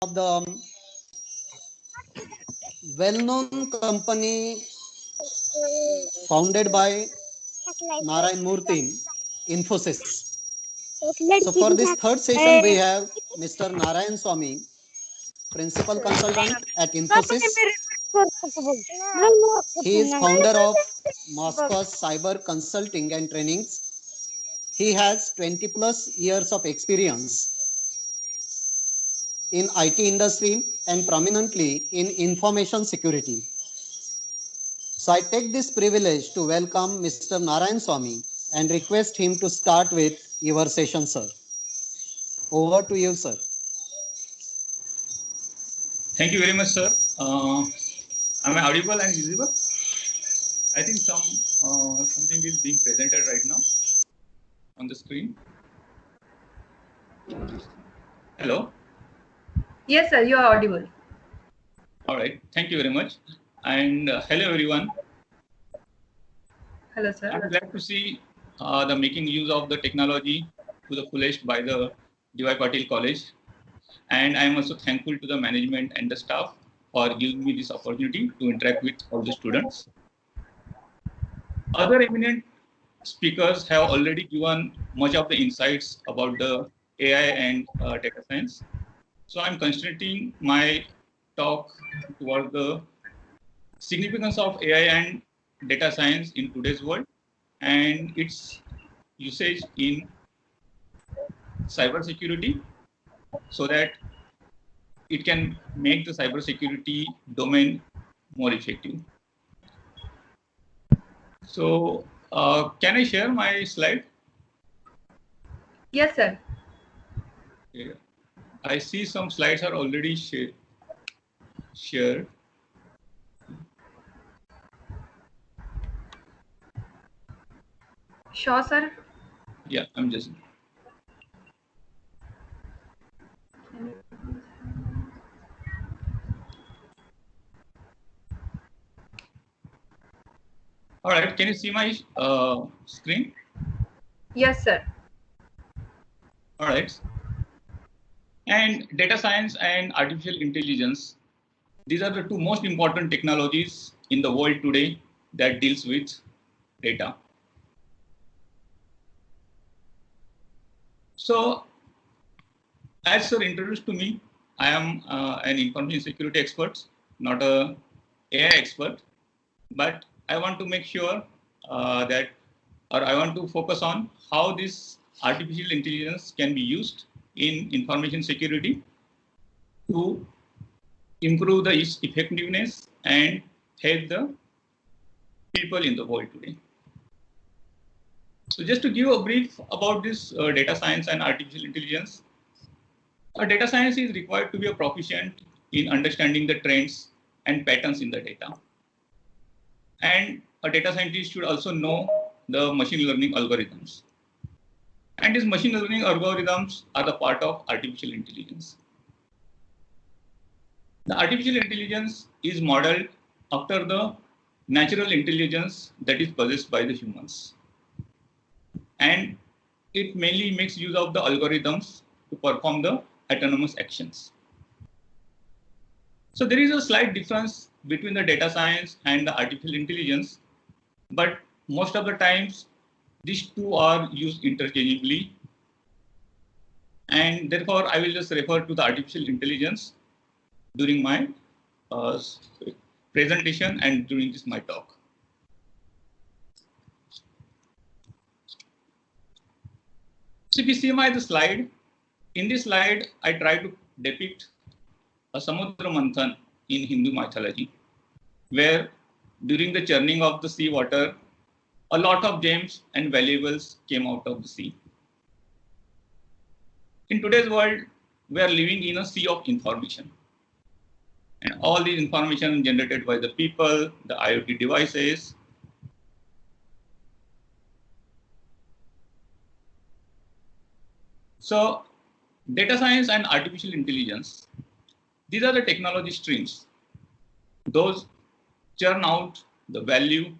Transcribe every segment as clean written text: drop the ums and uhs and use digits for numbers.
of the well-known company founded by Narayan Murthy, Infosys. So for this third session, we have Mr. Narayan Swamy, Principal Consultant at Infosys. He is founder of Moscow Cyber Consulting and Trainings. He has 20 plus years of experience in IT industry and prominently in information security. So I take this privilege to welcome Mr. Narayan Swamy and request him to start with your session, sir. Over to you, sir. Thank you very much, sir. Am I audible and visible? I think something is being presented right now on the screen. Hello? Yes, sir, you are audible. All right. Thank you very much. And hello, everyone. Hello, sir. I'm glad to see the making use of the technology to the fullest by the D.Y. Patil College. And I'm also thankful to the management and the staff for giving me this opportunity to interact with all the students. Other eminent speakers have already given much of the insights about the AI and data science. So I'm concentrating my talk toward the significance of AI and data science in today's world and its usage in cybersecurity so that it can make the cybersecurity domain more effective. So can I share my slide? Yes, sir. Yeah. I see some slides are already shared. Sure, sir. Yeah, I'm just. All right, can you see my screen? Yes, sir. All right. And data science and artificial intelligence, these are the two most important technologies in the world today that deals with data. So, as sir introduced to me, I am an information security expert, not a AI expert, but I want to make sure I want to focus on how this artificial intelligence can be used in information security to improve the effectiveness and help the people in the world today. So just to give a brief about this data science and artificial intelligence, data science is required to be a proficient in understanding the trends and patterns in the data. And a data scientist should also know the machine learning algorithms. And these machine learning algorithms are the part of artificial intelligence. The artificial intelligence is modeled after the natural intelligence that is possessed by the humans. And it mainly makes use of the algorithms to perform the autonomous actions. So there is a slight difference between the data science and the artificial intelligence, but most of the times these two are used interchangeably. And therefore, I will just refer to the artificial intelligence during my presentation and during this my talk. So if you see the slide, in this slide, I try to depict a Samudra Manthan in Hindu mythology, where during the churning of the sea water, a lot of gems and valuables came out of the sea. In today's world, we are living in a sea of information. And all these information generated by the people, the IoT devices. So data science and artificial intelligence, these are the technology streams. Those churn out the value,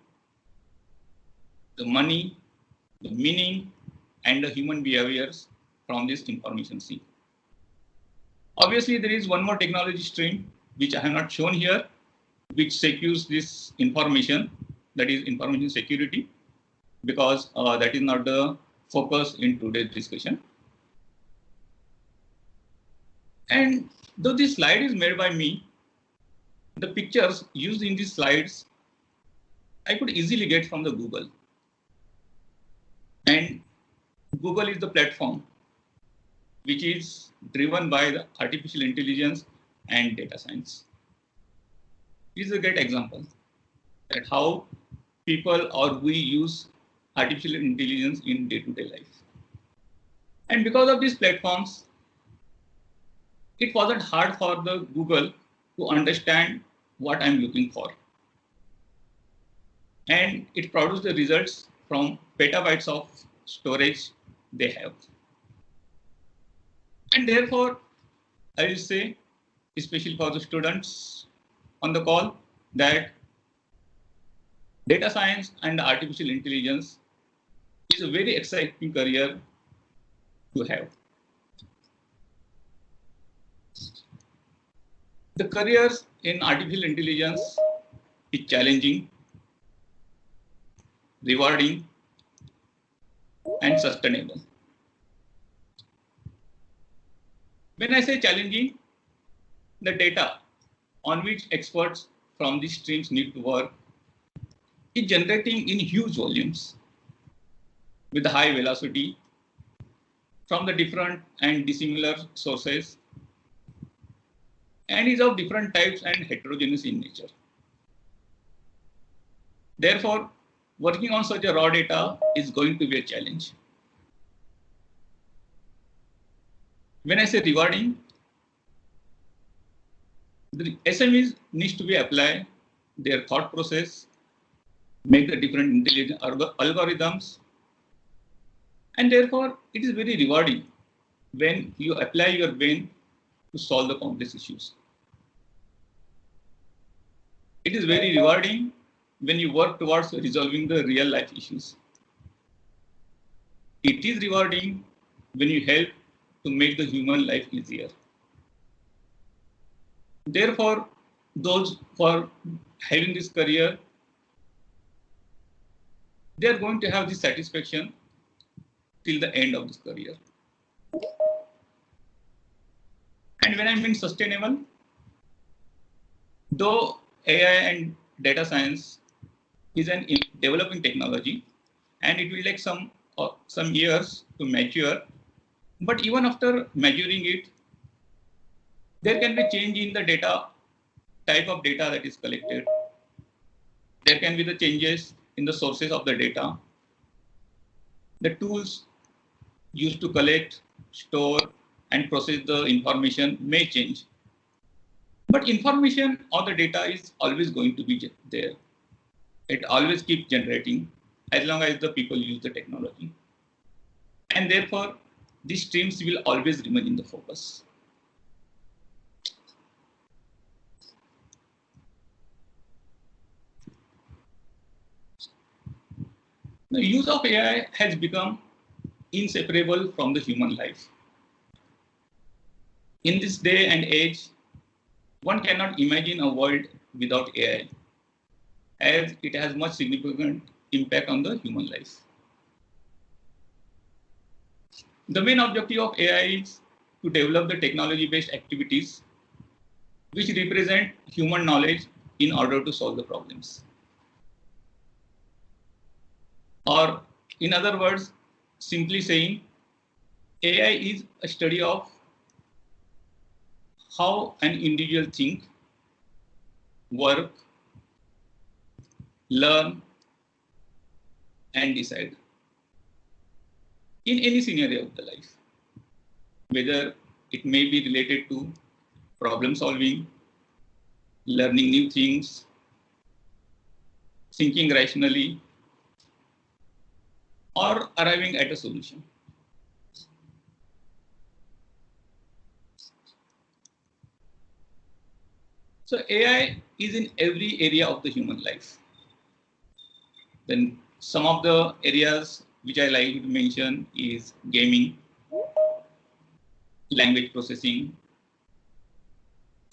the money, the meaning, and the human behaviors from this information sea. Obviously, there is one more technology stream which I have not shown here, which secures this information, that is information security, because that is not the focus in today's discussion. And though this slide is made by me, the pictures used in these slides, I could easily get from the Google. And Google is the platform which is driven by the artificial intelligence and data science. This is a great example that how people or we use artificial intelligence in day-to-day life. And because of these platforms, it wasn't hard for the Google to understand what I'm looking for. And it produced the results from petabytes of storage they have. And therefore, I will say, especially for the students on the call, that data science and artificial intelligence is a very exciting career to have. The careers in artificial intelligence is challenging, rewarding, and sustainable. When I say challenging, the data on which experts from these streams need to work is generating in huge volumes with high velocity from the different and dissimilar sources, and is of different types and heterogeneous in nature. Therefore, working on such a raw data is going to be a challenge. When I say rewarding, the SMEs needs to be apply their thought process, make the different intelligent algorithms, and therefore it is very rewarding when you apply your brain to solve the complex issues. It is very rewarding when you work towards resolving the real life issues. It is rewarding when you help to make the human life easier. Therefore, those who are having this career, they are going to have this satisfaction till the end of this career. And when I mean sustainable, though AI and data science is an developing technology, and it will take some years to mature, but even after maturing it, there can be change in the data, type of data that is collected. There can be the changes in the sources of the data. The tools used to collect, store, and process the information may change. But information or the data is always going to be there. It always keeps generating as long as the people use the technology. And therefore, these streams will always remain in the focus. The use of AI has become inseparable from the human life. In this day and age, one cannot imagine a world without AI, as it has much significant impact on the human life. The main objective of AI is to develop the technology-based activities which represent human knowledge in order to solve the problems. Or in other words, simply saying, AI is a study of how an individual think, work, learn, and decide in any scenario of the life, whether it may be related to problem solving, learning new things, thinking rationally, or arriving at a solution. So AI is in every area of the human life. Then some of the areas which I like to mention is gaming, language processing,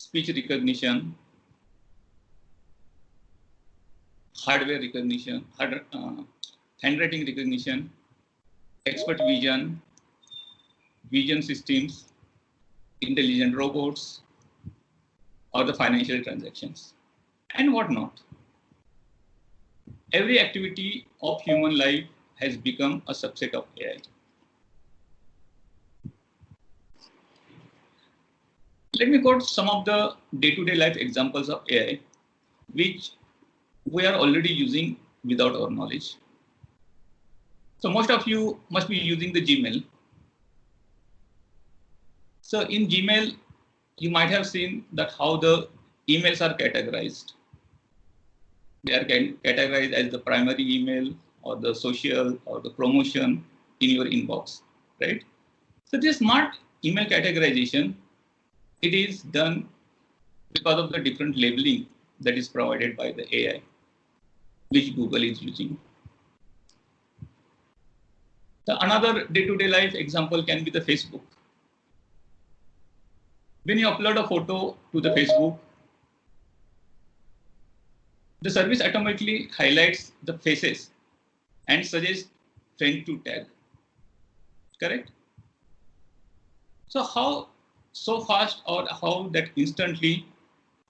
speech recognition, hardware recognition, handwriting recognition, expert vision, vision systems, intelligent robots, or the financial transactions, and whatnot. Every activity of human life has become a subset of AI. Let me quote some of the day-to-day life examples of AI, which we are already using without our knowledge. So most of you must be using the Gmail. So in Gmail, you might have seen that how the emails are categorized. They are categorized as the primary email or the social or the promotion in your inbox, right? So this smart email categorization, it is done because of the different labeling that is provided by the AI, which Google is using. Another day-to-day life example can be the Facebook. When you upload a photo to the Facebook, the service automatically highlights the faces and suggests friend to tag. Correct? So how so fast or how that instantly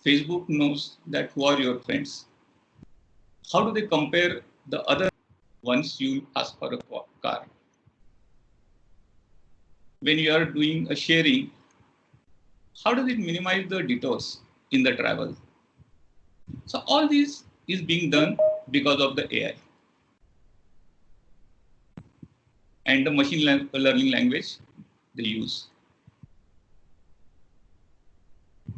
Facebook knows that who are your friends? How do they compare the other once you ask for a car? When you are doing a sharing, how does it minimize the detours in the travel? So all this is being done because of the AI and the machine learning language they use.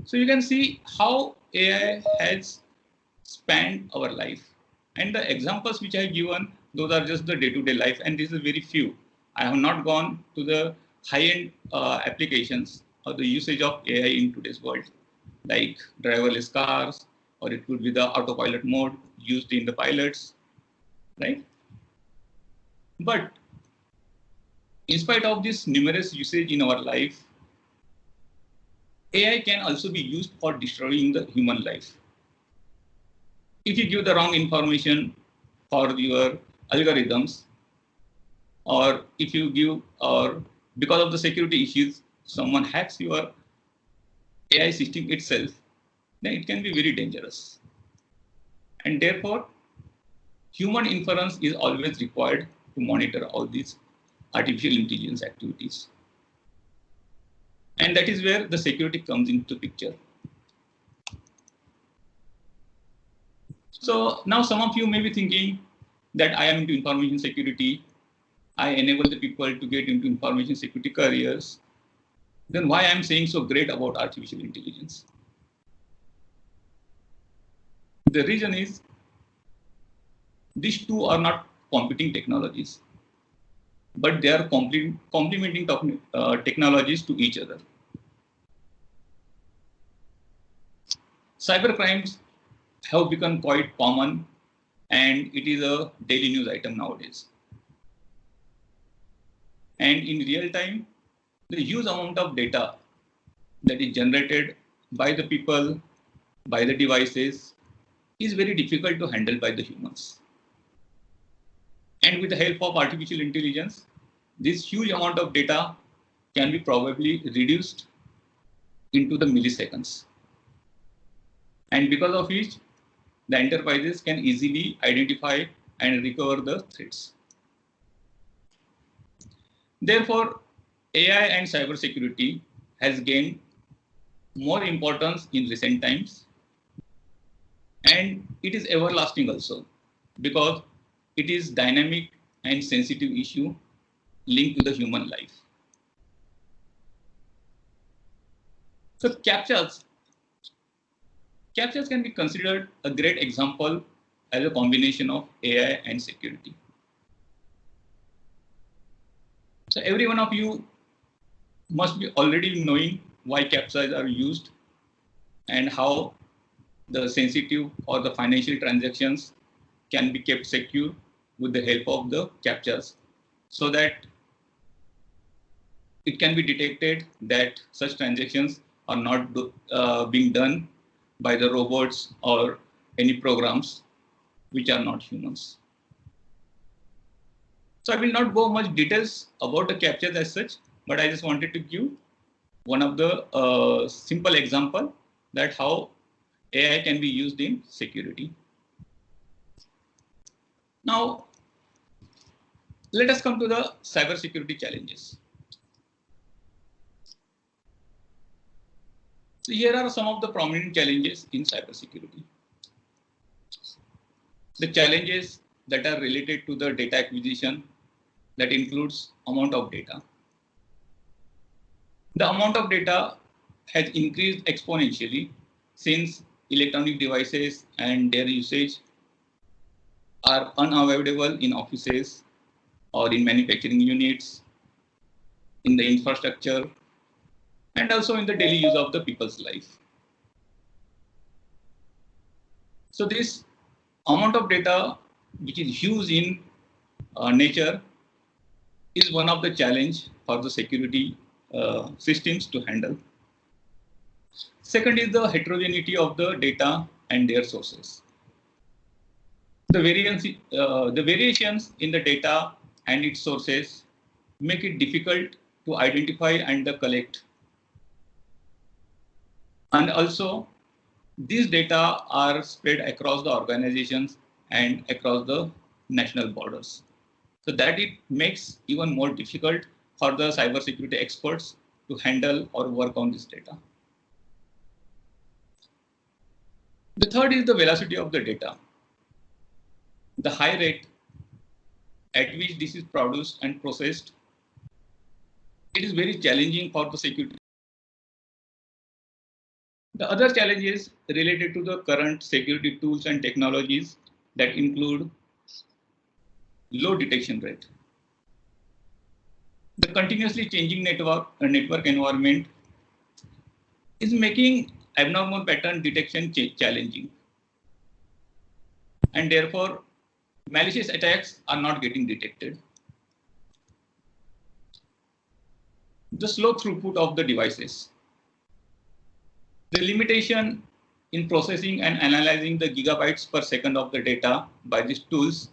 So you can see how AI has spanned our life. And the examples which I have given, those are just the day-to-day life, and this is very few. I have not gone to the high-end applications or the usage of AI in today's world, like driverless cars, or it could be the autopilot mode used in the pilots, right? But in spite of this numerous usage in our life, AI can also be used for destroying the human life. If you give the wrong information for your algorithms, or if you give, or because of the security issues, someone hacks your AI system itself, then it can be very dangerous. And therefore, human inference is always required to monitor all these artificial intelligence activities. And that is where the security comes into picture. So now some of you may be thinking that I am into information security. I enable the people to get into information security careers. Then why I'm saying so great about artificial intelligence? The reason is these two are not competing technologies, but they are complementing technologies to each other. Cyber crimes have become quite common, and it is a daily news item nowadays. And in real time, the huge amount of data that is generated by the people, by the devices, is very difficult to handle by the humans. And with the help of artificial intelligence, this huge amount of data can be probably reduced into the milliseconds. And because of which, the enterprises can easily identify and recover the threats. Therefore, AI and cybersecurity has gained more importance in recent times, and it is everlasting also, because it is dynamic and sensitive issue linked to the human life. So CAPTCHAs can be considered a great example as a combination of AI and security. So every one of you must be already knowing why CAPTCHAs are used and how the sensitive or the financial transactions can be kept secure with the help of the CAPTCHAs, so that it can be detected that such transactions are not being done by the robots or any programs which are not humans. So I will not go much details about the captures as such, but I just wanted to give one of the simple example that how AI can be used in security. Now, let us come to the cybersecurity challenges. So here are some of the prominent challenges in cybersecurity. The challenges that are related to the data acquisition, that includes amount of data. The amount of data has increased exponentially since electronic devices and their usage are unavoidable in offices or in manufacturing units, in the infrastructure, and also in the daily use of the people's life. So this amount of data which is huge in nature is one of the challenge for the security systems to handle. Second is the heterogeneity of the data and their sources. The variations in the data and its sources make it difficult to identify and collect. And also, these data are spread across the organizations and across the national borders. So that it makes even more difficult for the cybersecurity experts to handle or work on this data. The third is the velocity of the data. The high rate at which this is produced and processed, it is very challenging for the security. The other challenge is related to the current security tools and technologies that include low detection rate. The continuously changing network environment is making abnormal pattern detection challenging. And therefore, malicious attacks are not getting detected. The slow throughput of the devices. The limitation in processing and analyzing the gigabytes per second of the data by these tools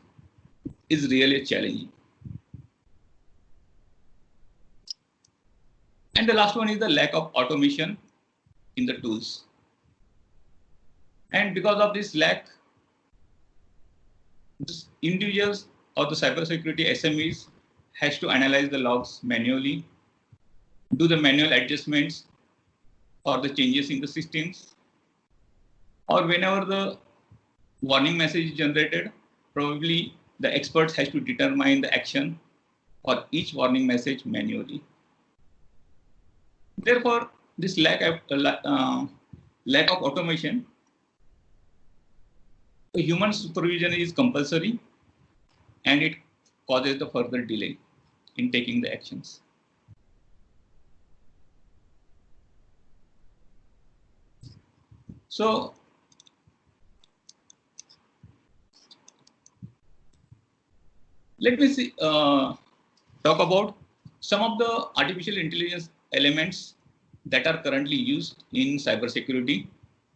is really challenging. And the last one is the lack of automation in the tools. And because of this lack, individuals or the cybersecurity SMEs has to analyze the logs manually, do the manual adjustments or the changes in the systems, or whenever the warning message is generated, probably the experts has to determine the action for each warning message manually. Therefore, this lack of automation, the human supervision is compulsory, and it causes the further delay in taking the actions. So, let me talk about some of the artificial intelligence elements that are currently used in cybersecurity.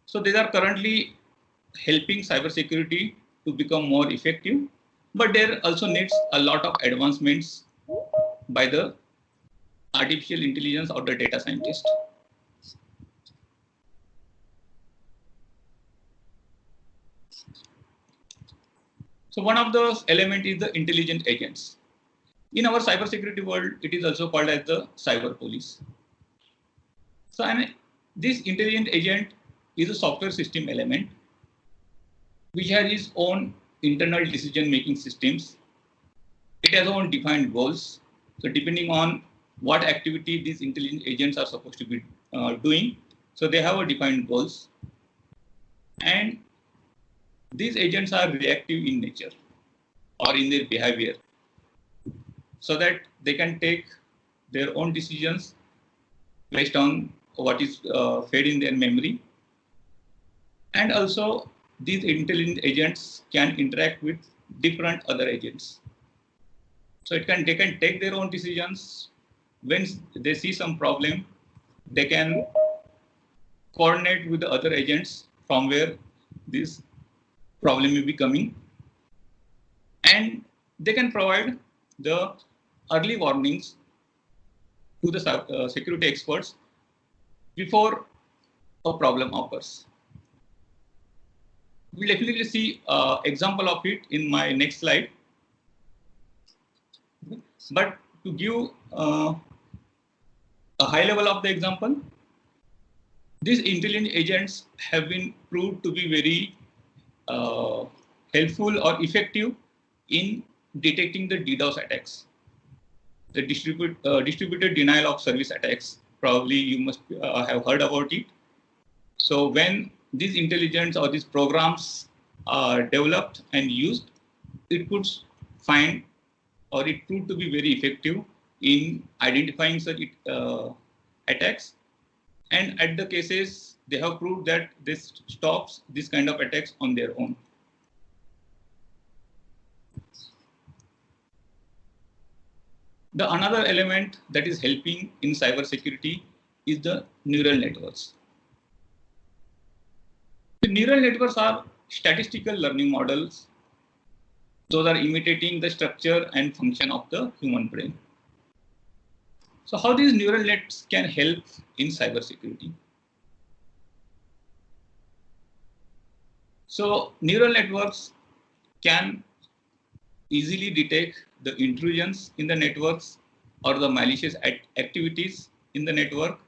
So these are currently helping cybersecurity to become more effective, but there also needs a lot of advancements by the artificial intelligence or the data scientist. So one of those elements is the intelligent agents. In our cybersecurity world, it is also called as the cyber police. So this intelligent agent is a software system element which has its own internal decision-making systems. It has own defined goals. So depending on what activity these intelligent agents are supposed to be doing, so they have a defined goals. And these agents are reactive in nature or in their behavior, so that they can take their own decisions based on what is fed in their memory. And also, these intelligent agents can interact with different other agents. So they can take their own decisions. When they see some problem, they can coordinate with the other agents from where this problem may be coming, and they can provide the early warnings to the security experts before a problem occurs. We'll definitely see example of it in my next slide. But to give a high level of the example, these intelligent agents have been proved to be very helpful or effective in detecting the DDoS attacks, the distributed denial of service attacks. Probably you must have heard about it. So when these intelligence or these programs are developed and used, it could find, or it proved to be very effective in identifying such attacks. And at the cases, they have proved that this stops this kind of attacks on their own. The another element that is helping in cybersecurity is the neural networks. The neural networks are statistical learning models. Those are imitating the structure and function of the human brain. So how these neural nets can help in cybersecurity? So neural networks can easily detect the intrusions in the networks or the malicious activities in the network,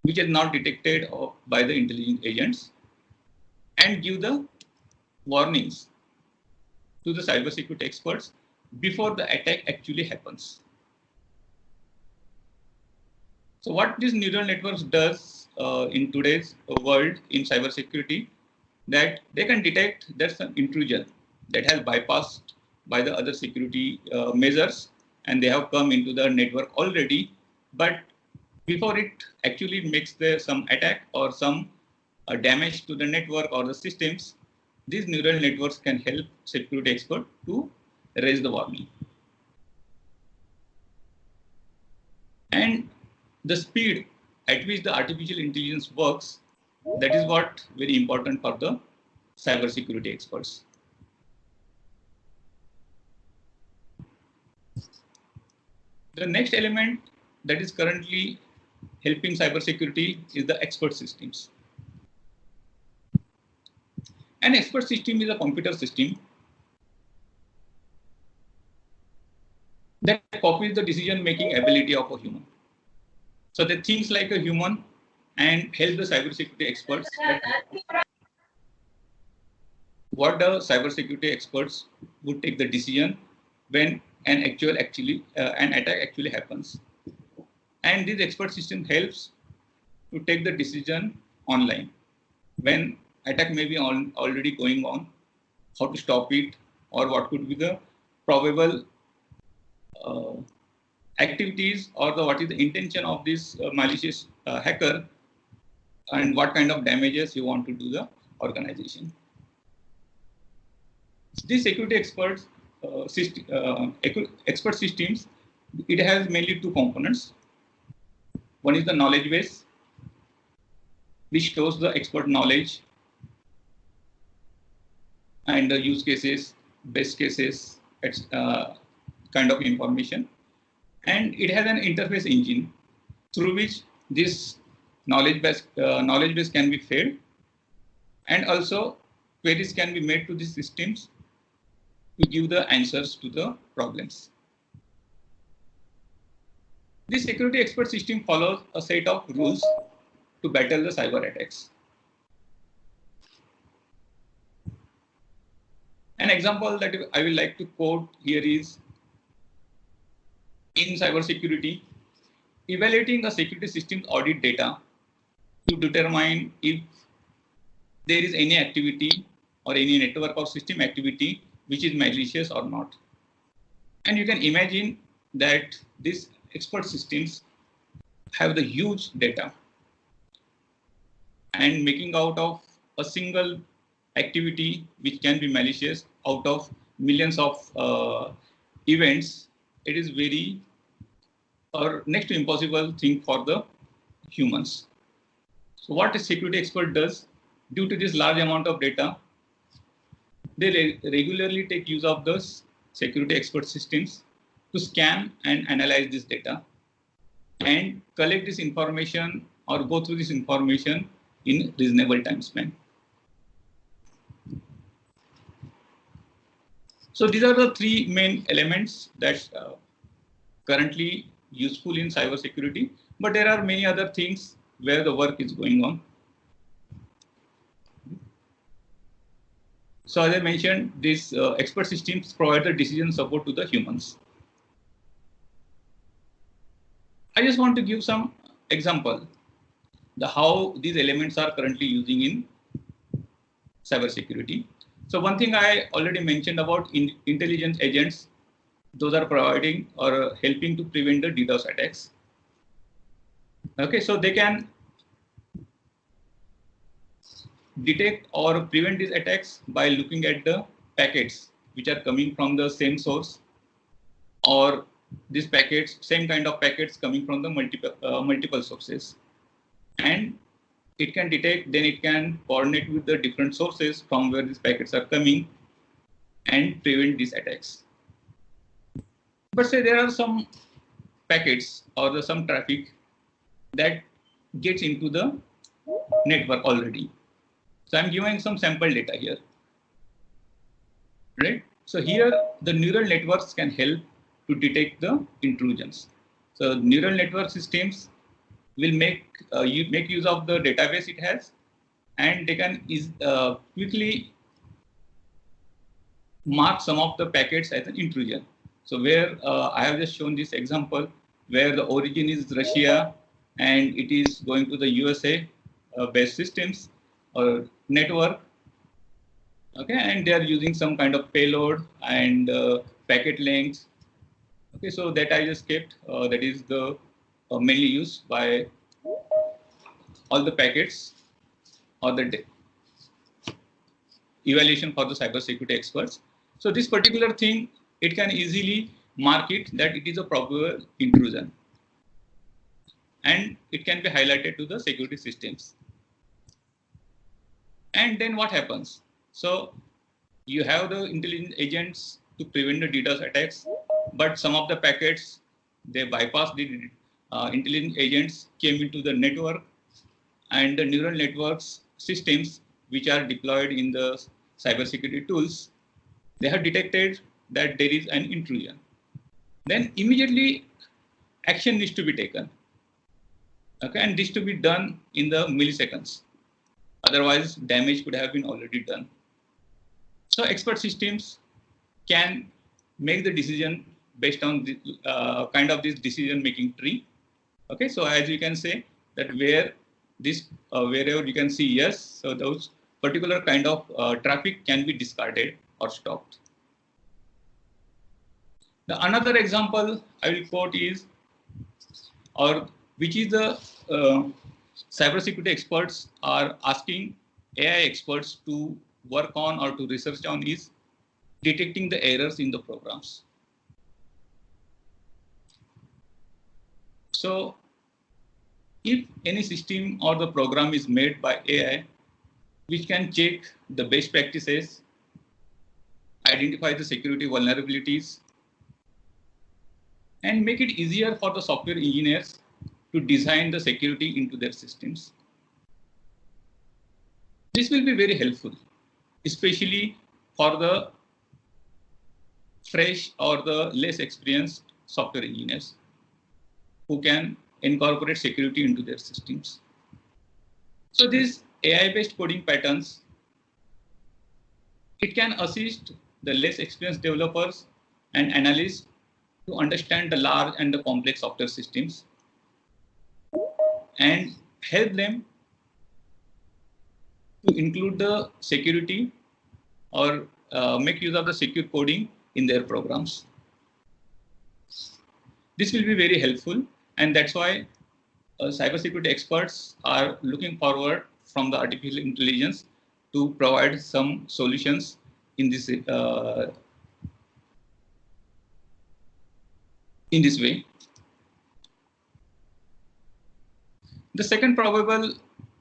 which is not detected by the intelligent agents, and give the warnings to the cybersecurity experts before the attack actually happens. So what these neural networks does in today's world in cybersecurity, that they can detect there's an intrusion that has bypassed by the other security measures, and they have come into the network already. But before it actually makes some attack or some damage to the network or the systems, these neural networks can help security expert to raise the warning. And the speed at which the artificial intelligence works, that is what very important for the cybersecurity experts. The next element that is currently helping cybersecurity is the expert systems. An expert system is a computer system that copies the decision-making ability of a human. So they think like a human and help the cybersecurity experts. What the cybersecurity experts would take the decision when an attack actually happens. And this expert system helps to take the decision online. When attack may be already going on, how to stop it, or what could be the probable activities, or what is the intention of this malicious hacker, and what kind of damages you want to do the organization. These security experts expert systems, it has mainly two components. One is the knowledge base, which stores the expert knowledge and the use cases, best cases, kind of information. And it has an interface engine through which this knowledge base can be fed, and also queries can be made to these systems to give the answers to the problems. This security expert system follows a set of rules to battle the cyber attacks. An example that I will like to quote here is, in cybersecurity, evaluating a security system's audit data to determine if there is any activity or any network or system activity which is malicious or not. And you can imagine that these expert systems have the huge data, and making out of a single activity which can be malicious out of millions of events, it is very or next to impossible thing for the humans. So what a security expert does, due to this large amount of data, they regularly take use of those security expert systems to scan and analyze this data and collect this information or go through this information in reasonable time span. So these are the three main elements that currently useful in cybersecurity, but there are many other things where the work is going on. So as I mentioned, these expert systems provide the decision support to the humans. I just want to give some example how these elements are currently using in cybersecurity. So one thing I already mentioned about intelligence agents, those are providing or helping to prevent the DDoS attacks. Okay, so they can detect or prevent these attacks by looking at the packets which are coming from the same source, or these packets, same kind of packets coming from the multiple sources. And it can detect, then it can coordinate with the different sources from where these packets are coming and prevent these attacks. But say there are some packets or some traffic that gets into the network already. So I'm giving some sample data here, right? So here the neural networks can help to detect the intrusions. So neural network systems will make use of the database it has, and they can quickly mark some of the packets as an intrusion. So where I have just shown this example where the origin is Russia and it is going to the USA based systems or network. Okay, and they are using some kind of payload and packet lengths. Okay, so that I just kept, that is the mainly used by all the packets or the evaluation for the cybersecurity experts. So this particular thing, it can easily mark it that it is a probable intrusion, and it can be highlighted to the security systems. And then what happens? So you have the intelligence agents to prevent the DDoS attacks, but some of the packets, they bypass the intelligence agents, came into the network, and the neural networks systems which are deployed in the cybersecurity tools, they have detected that there is an intrusion. Then immediately action needs to be taken. Okay, and this to be done in the milliseconds. Otherwise, damage could have been already done. So expert systems can make the decision based on the, kind of this decision-making tree. Okay, so as you can say that where this wherever you can see yes, so those particular kind of traffic can be discarded or stopped. The another example I will quote is, or which is the cybersecurity experts are asking AI experts to work on or to research on is detecting the errors in the programs. So if any system or the program is made by AI, which can check the best practices, identify the security vulnerabilities, and make it easier for the software engineers to design the security into their systems. This will be very helpful, especially for the fresh or the less experienced software engineers who can incorporate security into their systems. So these AI-based coding patterns, it can assist the less experienced developers and analysts to understand the large and the complex software systems and help them to include the security or make use of the secure coding in their programs. This will be very helpful, and that's why cybersecurity experts are looking forward from the artificial intelligence to provide some solutions in this way. The second probable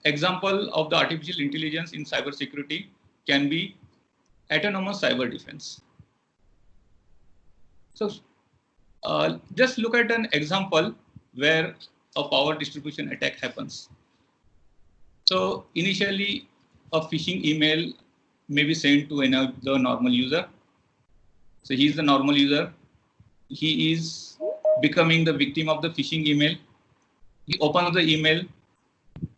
example of the artificial intelligence in cybersecurity can be autonomous cyber defense. So just look at an example where a power distribution attack happens. So initially, a phishing email may be sent to the normal user. So he is the normal user. He is becoming the victim of the phishing email. He opens the email,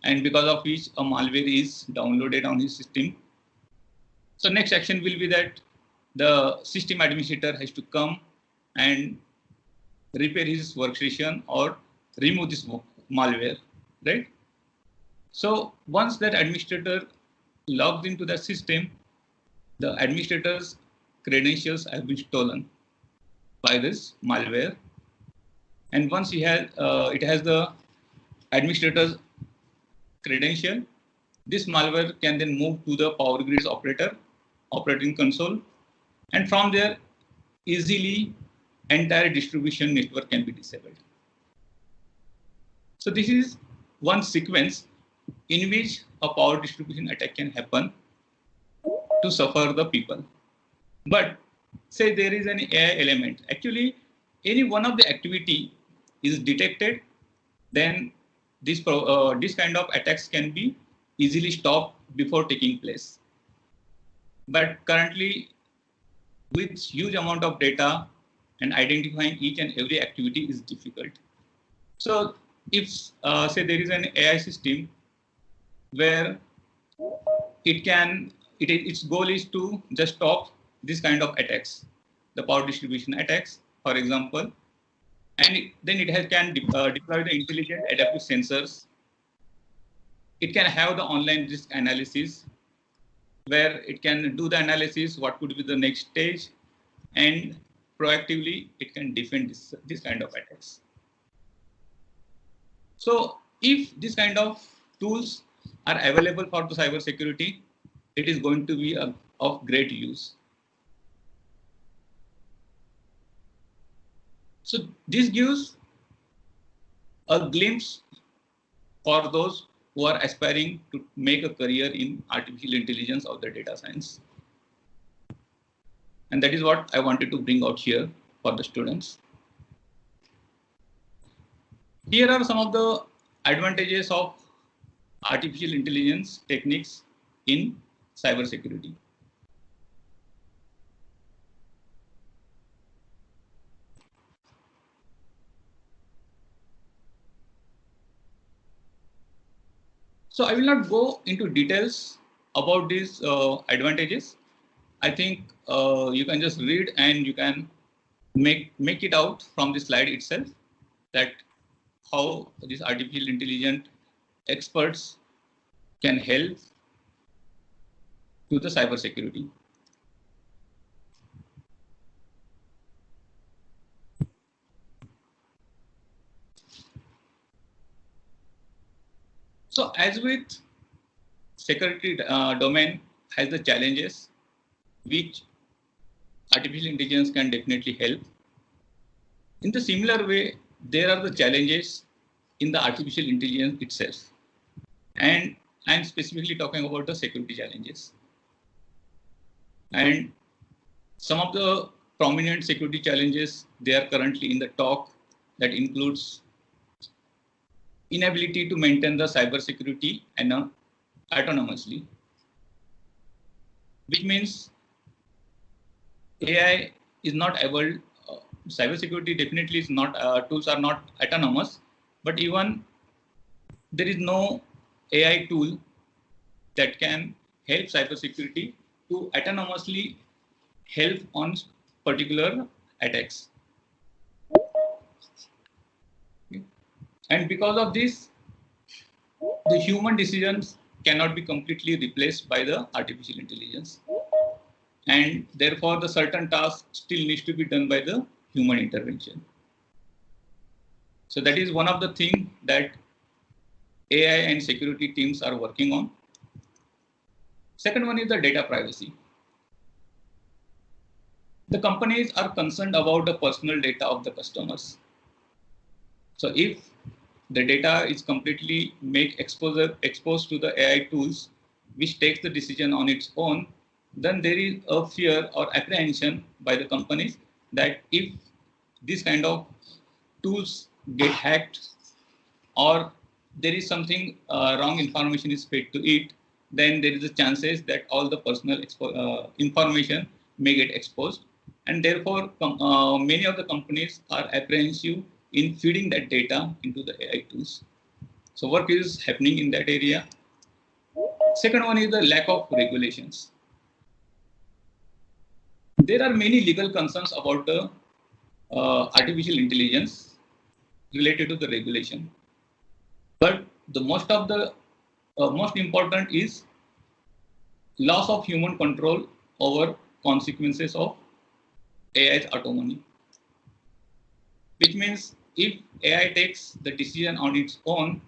and because of which a malware is downloaded on his system. So next action will be that the system administrator has to come and repair his workstation or remove this malware, right? So once that administrator logs into the system, the administrator's credentials have been stolen by this malware. And once it has the administrator's credential, this malware can then move to the power grid's operating console, and from there easily entire distribution network can be disabled. So this is one sequence in which a power distribution attack can happen to suffer the people. But say there is an AI element. Actually, any one of the activity is detected, then this kind of attacks can be easily stopped before taking place. But currently, with huge amount of data and identifying each and every activity is difficult. So if say there is an AI system where its goal is to just stop this kind of attacks, the power distribution attacks, for example, and then it can deploy the intelligent adaptive sensors. It can have the online risk analysis, where it can do the analysis, what could be the next stage, and proactively it can defend this kind of attacks. So if this kind of tools are available for the cybersecurity, it is going to be of great use. So this gives a glimpse for those who are aspiring to make a career in artificial intelligence or the data science. And that is what I wanted to bring out here for the students. Here are some of the advantages of artificial intelligence techniques in cybersecurity. So I will not go into details about these advantages. I think you can just read and you can make it out from the slide itself that how these artificial intelligence experts can help to the cybersecurity. So as with security domain has the challenges which artificial intelligence can definitely help. In the similar way, there are the challenges in the artificial intelligence itself. And I'm specifically talking about the security challenges. And some of the prominent security challenges, they are currently in the talk, that includes inability to maintain the cybersecurity and autonomously, which means AI is not able, cybersecurity definitely is not, tools are not autonomous, but even there is no AI tool that can help cybersecurity to autonomously help on particular attacks. And because of this, the human decisions cannot be completely replaced by the artificial intelligence. And therefore, the certain task still needs to be done by the human intervention. So that is one of the things that AI and security teams are working on. Second one is the data privacy. The companies are concerned about the personal data of the customers. So if the data is completely exposed to the AI tools, which takes the decision on its own, then there is a fear or apprehension by the companies that if this kind of tools get hacked or there is something wrong information is fed to it, then there is a chances that all the personal information may get exposed, and therefore many of the companies are apprehensive in feeding that data into the AI tools. So work is happening in that area. Second one is the lack of regulations. There are many legal concerns about the artificial intelligence related to the regulation. But the most important is loss of human control over consequences of AI's autonomy. Which means if AI takes the decision on its own,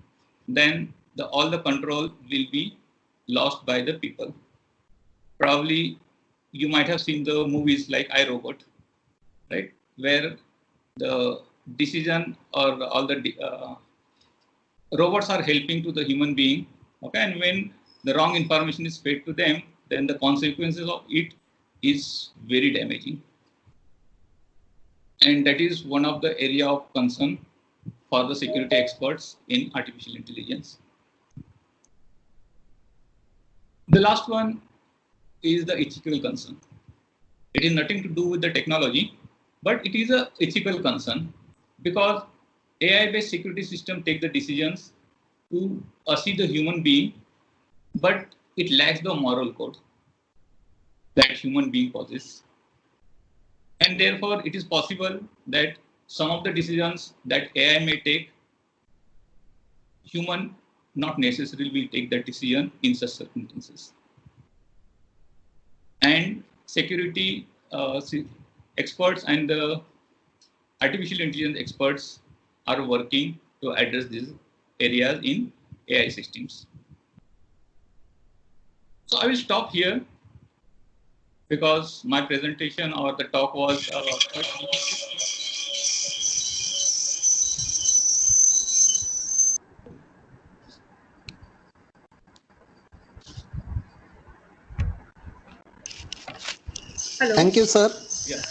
then all the control will be lost by the people. Probably you might have seen the movies like iRobot, right? Where the decision or all the robots are helping to the human being, okay? And when the wrong information is fed to them, then the consequences of it is very damaging. And that is one of the area of concern for the security experts in artificial intelligence. The last one is the ethical concern. It is nothing to do with the technology, but it is an ethical concern because AI-based security system take the decisions to assist the human being, but it lacks the moral code that human being possesses. And therefore, it is possible that some of the decisions that AI may take, human not necessarily will take that decision in such circumstances. And security experts and the artificial intelligence experts are working to address these areas in AI systems. So I will stop here because my presentation or the talk was Hello. Thank you, sir. yeah.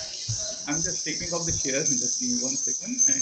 I'm just taking off the shares and just give me 1 second. And